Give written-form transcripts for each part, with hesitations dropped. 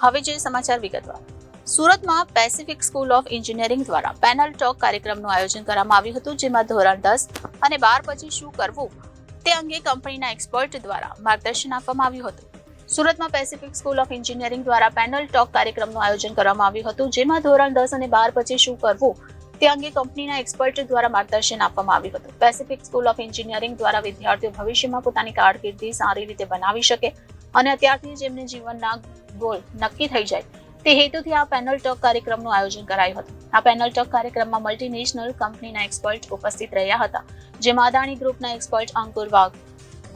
હવે જોઈએ સમાચાર વિગતવાર। સુરતમાં પેસિફિક સ્કૂલ ઓફ એન્જિનિયરિંગ દ્વારા પેનલ ટોક કાર્યક્રમનું આયોજન કરવામાં આવ્યું હતું, જેમાં ધોરણ 10 અને 12 પછી શું કરવું તે અંગે કંપનીના એક્સપર્ટ દ્વારા માર્ગદર્શન આપવામાં આવ્યું હતું। સુરતમાં પેસિફિક સ્કૂલ ઓફ એન્જિનિયરિંગ દ્વારા પેનલ ટોક કાર્યક્રમનું આયોજન કરવામાં આવ્યું હતું, જેમાં ધોરણ 10 અને 12 પછી શું કરવું તે અંગે કંપનીના એક્સપર્ટ દ્વારા માર્ગદર્શન આપવામાં આવ્યું હતું। પેસિફિક સ્કૂલ ઓફ એન્જિનિયરિંગ દ્વારા વિદ્યાર્થીઓ ભવિષ્યમાં પોતાની કારકિર્દી સારી રીતે બનાવી શકે અને અત્યારથી જ એમને જીવનના ગોલ નક્કી થઈ જાય તે હેતુથી આ પેનલ ટોક કાર્યક્રમનું આયોજન કરાયું હતું। આ પેનલ ટોક કાર્યક્રમમાં મલ્ટીનેશનલ કંપનીના એક્સપર્ટ ઉપસ્થિત રહ્યા હતા, જેમાં અદાણી ગ્રુપના એક્સપર્ટ અંકુર વાઘ,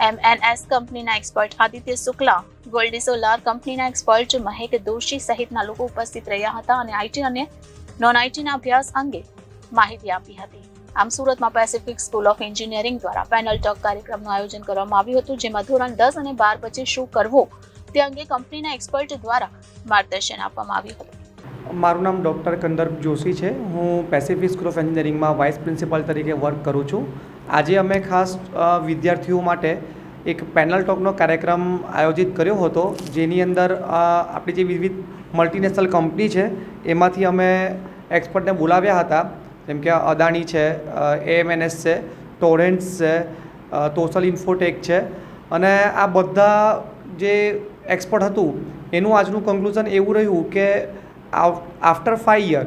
MNS કંપનીના expert Aditya Shukla, goldy solar કંપનીના એક્સપર્ટ મહેક દોશી સહિતના લોકો ઉપસ્થિત રહ્યા હતા અને આઈટી અને નોન આઈટીના અભ્યાસ અંગે માહિતી આપી હતી। આમ સુરતમાં પેસિફિક સ્કૂલ ઓફ એન્જિનિયરિંગ દ્વારા પેનલ ટોક કાર્યક્રમનું આયોજન કરવામાં આવ્યું હતું, જેમાં ધોરણ 10 અને 12 પછી શું કરવું તે અંગે કંપનીના એક્સપર્ટ દ્વારા માર્ગદર્શન આપવામાં આવ્યું હતું। મારું નામ ડૉક્ટર કંદર્પ જોશી છે। હું પેસિફિક સ્કૂલ ઓફ એન્જિનિયરિંગમાં વાઇસ પ્રિન્સિપાલ તરીકે વર્ક કરું છું। આજે અમે ખાસ વિદ્યાર્થીઓ માટે એક પેનલ ટોકનો કાર્યક્રમ આયોજિત કર્યો હતો, જેની અંદર આપણી જે વિવિધ મલ્ટીનેશનલ કંપની છે એમાંથી અમે એક્સપર્ટને બોલાવ્યા હતા, જેમ કે અદાણી છે, AMNS છે, ટોરેન્ટ્સ છે, ટોટલ ઇન્ફોટેક છે, અને આ બધા જે એક્સપર્ટ હતું એનું આજનું કન્ક્લુઝન એવું રહ્યું કે આફ્ટર 5 યર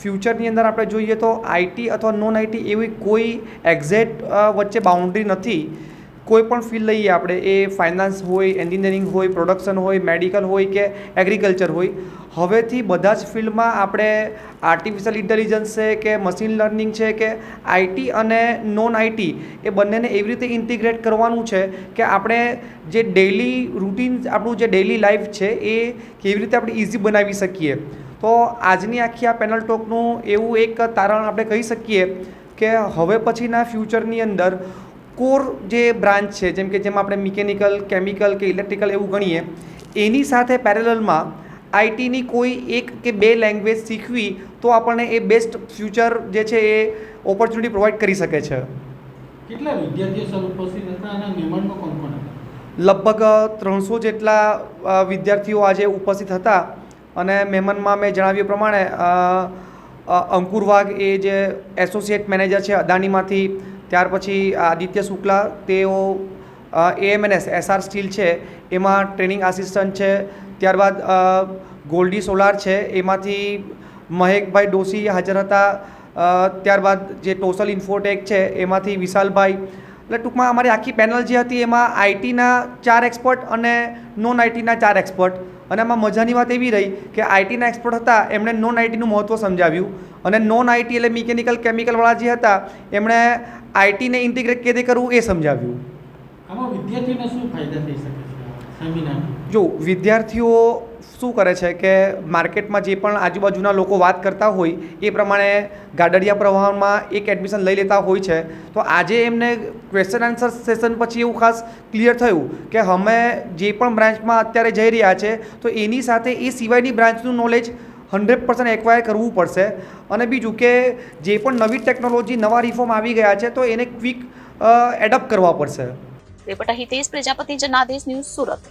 ફ્યુચરની અંદર આપણે જોઈએ તો આઈટી અથવા નોન આઈટી એવી કોઈ એક્ઝેક્ટ વચ્ચે બાઉન્ડ્રી નથી। કોઈ પણ ફિલ્ડ લઈએ આપણે, એ ફાઇનાન્સ હોય, એન્જિનિયરિંગ હોય, પ્રોડક્શન હોય, મેડિકલ હોય કે એગ્રીકલ્ચર હોય, હવેથી બધા જ ફિલ્ડમાં આપણે આર્ટિફિશિયલ ઇન્ટેલિજન્સ છે કે મશીન લર્નિંગ છે કે આઈટી અને નોન આઈટી એ બંનેને એવી રીતે ઇન્ટિગ્રેટ કરવાનું છે કે આપણે જે ડેઇલી રૂટીન આપણું જે ડેઇલી લાઈફ છે એ કેવી રીતે આપણે ઇઝી બનાવી શકીએ। તો આજની આખી આ પેનલ ટોકનું એવું એક તારણ આપણે કહી શકીએ કે હવે પછીના ફ્યુચરની અંદર કોર જે બ્રાન્ચ છે, જેમ કે જેમ આપણે મિકેનિકલ, કેમિકલ કે ઇલેક્ટ્રિકલ એવું ગણીએ, એની સાથે પેરેલલમાં આઈટીની કોઈ એક કે બે લેંગ્વેજ શીખવી તો આપણને એ બેસ્ટ ફ્યુચર જે છે એ ઓપોર્ચ્યુનિટી પ્રોવાઈડ કરી શકે છે। કેટલા વિદ્યાર્થીઓ સર ઉપસ્થિત હતા અને મહેમાનમાં કોણ કોણ હતા? લગભગ 300 જેટલા વિદ્યાર્થીઓ આજે ઉપસ્થિત હતા અને મહેમાનમાં મેં જણાવ્યું પ્રમાણે અંકુર વાઘ એ જે એસોસિએટ મેનેજર છે અદાણીમાંથી, ત્યાર પછી આદિત્ય શુક્લા તેઓ AMNS SR સ્ટીલ છે એમાં ટ્રેનિંગ આસિસ્ટન્ટ છે, ત્યારબાદ ગોલ્ડી સોલાર છે એમાંથી મહેકભાઈ ડોશી હાજર હતા, ત્યારબાદ જે ટોટલ ઇન્ફોટેક છે એમાંથી વિશાલભાઈ। એટલે ટૂંકમાં અમારી આખી પેનલ જે હતી એમાં આઈટીના 4 એક્સપર્ટ અને નોન આઈટીના 4 એક્સપર્ટ, અને એમાં મજાની વાત એવી રહી કે આઈટીના એક્સપર્ટ હતા એમણે નોન આઈટીનું મહત્ત્વ સમજાવ્યું, અને નોન આઈટી એટલે મિકેનિકલ કેમિકલવાળા જે હતા એમણે આઈટીને ઇન્ટિગ્રેટ કેવી રીતે કરવું એ સમજાવ્યું। આમાં વિદ્યાર્થીઓને શું ફાયદા થઈ શકે છે સેમિનાર? જો વિદ્યાર્થીઓ શું કરે છે કે માર્કેટમાં જે પણ આજુબાજુના લોકો વાત કરતા હોય એ પ્રમાણે ગાડડિયા પ્રવાહમાં એક એડમિશન લઈ લેતા હોય છે। તો આજે એમને ક્વેશ્ચન આન્સર સેશન પછી એવું ખાસ ક્લિયર થયું કે અમે જે પણ બ્રાન્ચમાં અત્યારે જઈ રહ્યા છે તો એની સાથે એ સિવાયની બ્રાન્ચનું નોલેજ 100% એક્વાયર કરવું પડશે। અને બીજું કે જે પણ નવી ટેકનોલોજી, નવા રિફોર્મ આવી ગયા છે તો એને ક્વિક એડપ્ટ કરવા પડશે। Reporter Hitesh Prajapati, Janadesh news, Surat.